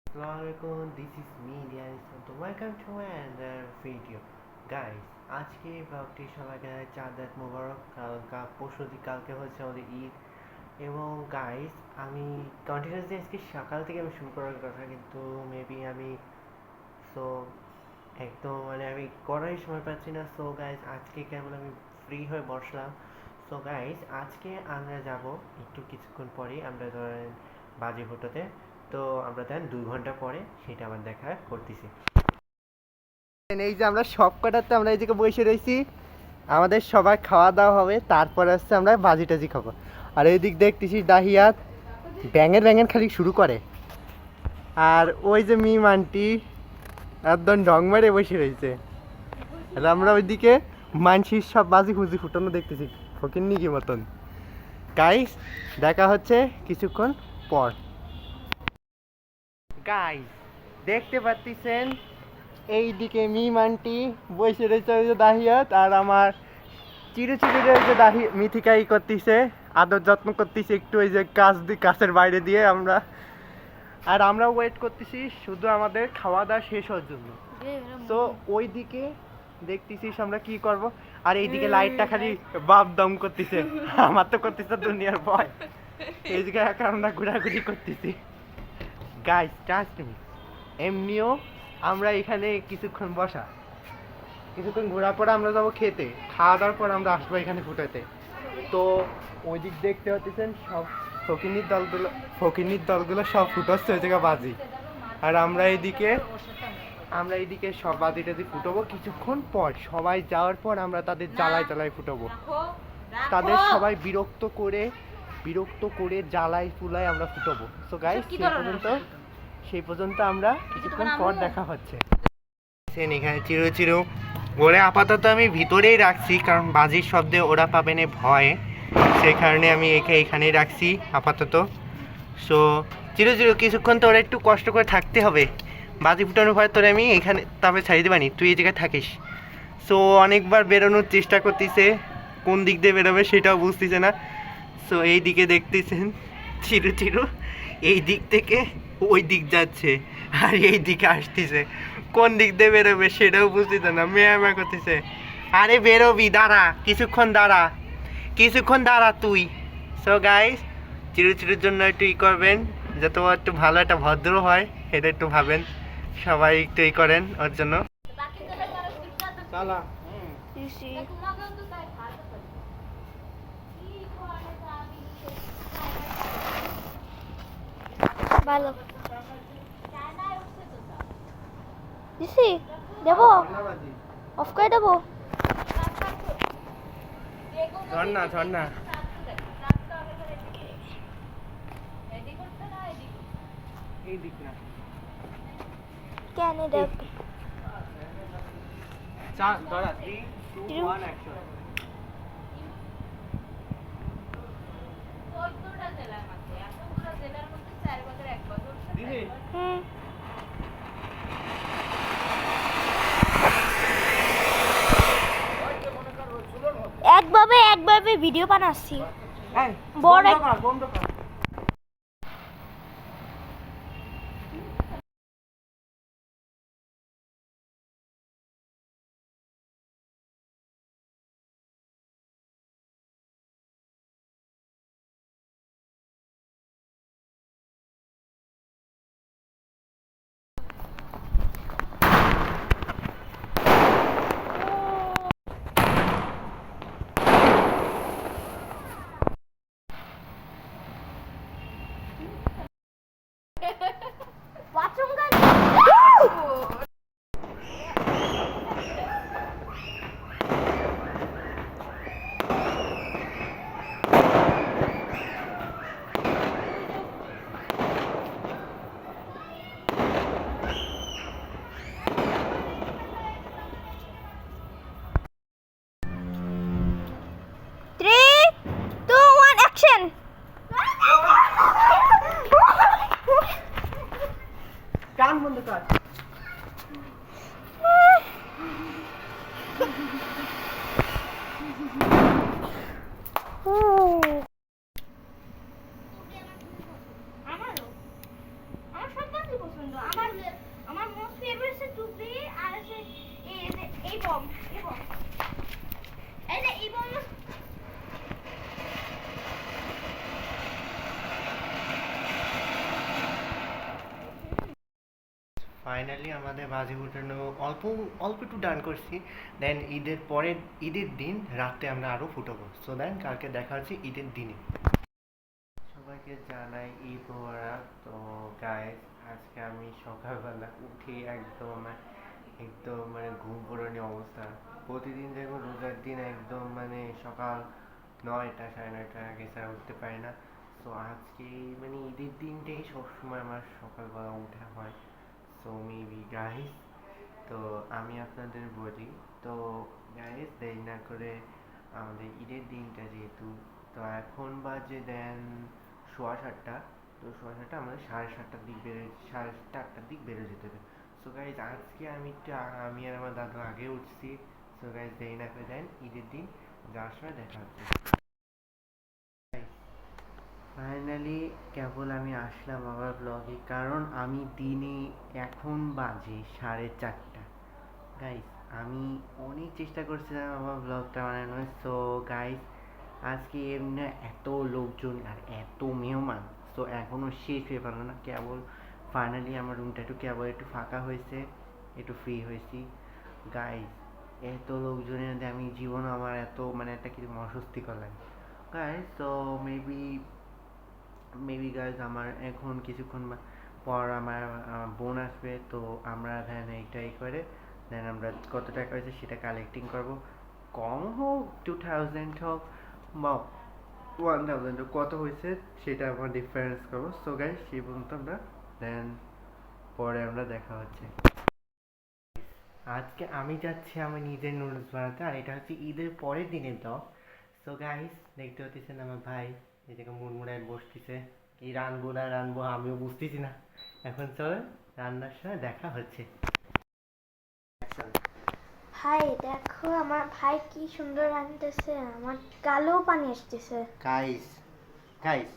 Assalamualaikum, this is me, Dianis, and welcome to another video. Guys, আজকে ব্লগটি সবাইকে চাঁদাত মোবারক। কালকে হচ্ছে আমাদের ঈদ। এবং গাইস, আমি কন্টিনিউসলি আজকে সকাল থেকে আমি শুরু করার কথা, কিন্তু মেবি আমি সো একদম আমি করারই সময় পাচ্ছি না। সো গাইস, আজকে কেবল আমি ফ্রি হয়ে বসলাম। সো গাইস, আজকে আমরা যাব একটু কিছুক্ষণ পরেই, আমরা ধরেন বাজি ফোটাতে। তো আমরা দেন 2 ঘন্টা পরে সেটা আবার দেখা করতেছি। এই যে আমরা সব কটাতে আমরা এই জায়গায় বসে রয়েছি, আমাদের সবাই খাওয়া দাওয়া হবে, তারপর আসছে আমরা বাজি টাজি খাবো। আর এই দিক দেখতেছি দাহিয়াত ব্যাঙের খালি শুরু করে। আর ওই যে মিম আন্টি একদম ঢং মারে বসে রয়েছে। আর আমরা ওইদিকে মানসির সব বাজি ফুজি ফুটানো দেখতেছি ফকির নিকি মতন। গাইস, দেখা হচ্ছে কিছুক্ষণ পর। গাইস, দেখতে পাচ্ছেন এইদিকে মিম আন্টি বসে রয়েছে ওই যে দাহিয়াত, আর আমার চিরু ওই যে মিথিকাই করতেছে, আদর যত্ন করতেছে একটু ওই যে কাছের বাইরে দিয়ে আমরা। আর আমরা ওয়েট করতেছি শুধু আমাদের খাওয়া দাওয়া শেষ হওয়ার জন্য। তো ওই দিকে দেখতেছিস আমরা কি করব, আর এইদিকে লাইটটা খালি বাপ দম করতেছে। আমার তো করতেছে দুনিয়ার ভয়। এইদিকে আমরা ঘোরাঘুরি করতেছি। গাইস, ট্রাস্ট মি, এমনিও আমরা এখানে কিছুক্ষণ ঘোরার পর আমরা যাবো খেতে, খাওয়া দাওয়ার পর আমরা আসবো এখানে ফুটাতে। তো ওই দিক দেখতে পাচ্ছেন সব ফকিনির দলগুলো সব ফুটাচ্ছে ওই জায়গায় বাজি। আর আমরা এইদিকে সব বাজি টাজি ফুটাবো কিছুক্ষণ পর। সবাই যাওয়ার পর আমরা তাদের জ্বালায় ফুটাবো। তাদের সবাই বিরক্ত করে জ্বালায় ফুলায় আমরা ফুটাবো। সো গাইস, সেই পর্যন্ত আমরা কিছুক্ষণ পর দেখা হচ্ছে। এখানে চিরু ওরে আপাতত আমি ভিতরেই রাখছি, কারণ বাজির শব্দে ওরা পাবে না ভয়, সেই কারণে আমি একে এখানেই রাখছি আপাতত। সো চিরু কিছুক্ষণ তো ওরা একটু কষ্ট করে থাকতে হবে, বাজি ফুটানোর পর তোরে আমি এখানে তবে ছাড়িয়ে দেবানি, তুই এই জায়গায় থাকিস। সো অনেকবার বেরোনোর চেষ্টা করতেছে, কোন দিক দিয়ে বেরোবে সেটাও বুঝতেছে না। সো এই দিকে দেখতেছেন চিরু এই দিক থেকে ওই দিক যাচ্ছে, আর এই দিকে আসতেছে, কোন দিক দিয়ে বেরোবে সেটাও বুঝতেছে না, মেয়া করতেছে। আরে বেরোবি, দাঁড়া কিছুক্ষণ দাঁড়া তুই। সো গাইস, চিরুর জন্য একটু করবেন, যাতে ও একটু ভালো একটা ভদ্র হয়, এটা একটু ভাবেন, সবাই একটু করেন ওর জন্য। চালা ভালো দিছি, দেবো অফ করে দেবো। ঝর্ণা এই দিক না, কেন দেখ ধরা 3, 2, 1 অ্যাকশন। একভাবে ভিডিও বানাচ্ছি বড় বন্ধ কর। বাথরুম গান কান বন্ধ কর। ফাইনালি আমাদের বাজি ফুটানো অল্প অল্প একটু ডান করছি। দেন ঈদের পরের ঈদের দিন রাতে আমরা আরও ফুটাবো। সো দেন কালকে দেখা হচ্ছে ঈদের দিনে। সবাইকে জানাই ঈদ মোবারক। তো গাইস, আজকে আমি সকালবেলা উঠে একদম মানে ঘুম পড়ানি অবস্থা। প্রতিদিন দেখুন রোজার দিন একদম মানে সকাল 9টা 9:30 আগে ছাড়া উঠতে পারি না। সো আজকে মানে ঈদের দিনটাই সবসময় আমার সকালবেলা উঠা হয়। সো মেবি গাইস, তো আমি আপনাদের বলি, তো গাইস দেরি না করে আমাদের ঈদের দিনটা যেহেতু, তো এখন বাজে দেন 7:15। তো 7:15 আমাদের 7:30টার দিক বেরোয়, 7:30 দিক বেরো যেতে হবে। সো গাইস আজকে আমি আর আমার দাদু আগে উঠছি। সো গাইস দেরি না করে দেন ঈদের দিন যাওয়ার সময় দেখা হচ্ছে। ফাইনালি কেবল আমি আসলাম আমার ব্লগে, কারণ আমি দিনে এখন বাজে 4:30। গাইস আমি অনেক চেষ্টা করছিলাম আমার ব্লগটা বানানোর। সো গাইস আজকে এমনি এত লোকজন আর এত মেহমান, সো এখনও শেষ হয়ে পারলো না। কেবল ফাইনালি আমার রুমটা কেবল একটু ফাঁকা হয়েছে, একটু ফ্রি হয়েছি। গাইস এত লোকজনের মধ্যে আমি জীবন আমার এত মানে একটা কিছু অস্বস্তিকর লাগে guys. So maybe maybe guys আমার এখন কিছুক্ষণ পর আমার বোন আসবে। তো আমরা দেন এইটাই করে দেন আমরা কত টাকা হয়েছে সেটা কালেক্টিং করব। কম হোক 2000 হোক বা 1000 হোক, কত হয়েছে সেটা আমরা ডিফারেন্স করবো। সো গাইজ সেই পর্যন্ত আমরা দেন পরে আমরা দেখা হচ্ছে। আজকে আমি যাচ্ছি আমার নিজের নুডলস বানাতে, আর এটা হচ্ছে ঈদের পরের দিনের ব্লগ। সো গাইস দেখতে হতেছেন আমার ভাই এদিকে মুড়মুড়ায় বসতেছে, এই রানবো না রানবো আমিও বুঝতেছি না। এখন চলেন রান্নার সময় দেখা হচ্ছে। ভাই দেখো আমার ভাই কি সুন্দর রাঁধতেছে, আমার গালেও পানি আসতেছে। গাইস গাইস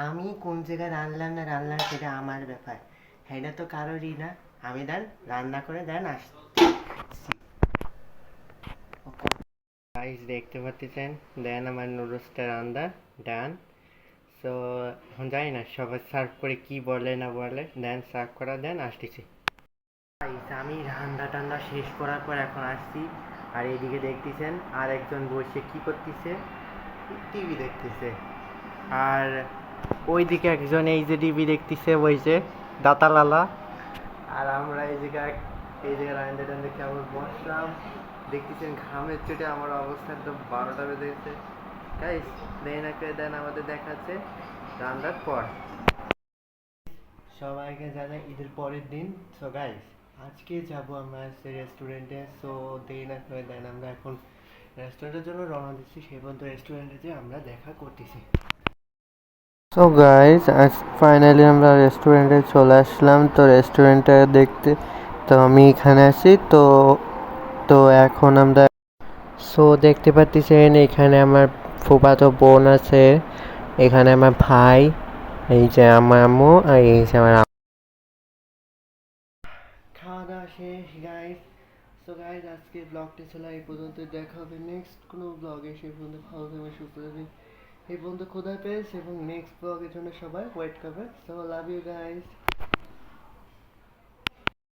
আমি কোন জায়গায় রানলাম না রানলাম সেটা আমার ব্যাপার, এটা তো কারোরই না। আমি দেন রান্না করে দেন আসছি। গাইস দেখতে পাচ্ছেন দেন আমার নুডলসটা রান্না ডান। সো এখন জানি না সবাই সার্ভ করে কি বলে না বলে, দেন সার্ভ করা দেন আসতেছি। গাইস আমি রান্না টান্না শেষ করার পর এখন আসছি, আর এদিকে দেখতেছেন আর একজন বসে কি করতেছে, টিভি দেখতেছে। আর ওইদিকে একজন এই যে টিভি দেখতেছে বসে দাতালালা। আর আমরা এই জায়গায় রান্না টান্না কেমন বসলাম দেখতেছেন, ঘামের চোটে আমার অবস্থা একদম 12টা বেজে গেছে। গাইস দেন একটা দেন আমাদের দেখাচ্ছে রান্নার পর। সবাইকে জানাই ঈদের পরের দিন। সো গাইস আজকে যাব আমরা রেস্টুরেন্টে। সো দেরি না করে দেন আমরা এখন রেস্টুরেন্টের জন্য রওনা দিচ্ছি। সেই পর্যন্ত রেস্টুরেন্টে যে আমরা দেখা করতেছি। সো গাইস আজ ফাইনালি আমরা রেস্টুরেন্টে চলে আসলাম। তো রেস্টুরেন্টটা দেখতে তো আমি এখানে আছি। তো তো এখন আমরা দেখতে পাচ্ছেন এখানে আমার ফুফাতো বোন আছে, এখানে আমার ভাই, এই যে আমার আম্মু, আর এই যে আমার খাওয়া দাওয়া শেষ গাইস। সো গাইস আজকে ব্লগটি ছিল এই পর্যন্ত, দেখা হবে নেক্সট কোনো ব্লগে। সেই পর্যন্ত ভালো থাকবে সুস্থ থাকবে। এই পর্যন্ত খোদা হাফেজ এবং নেক্সট ব্লগের জন্য সবাই ওয়েট করবে। So love you guys.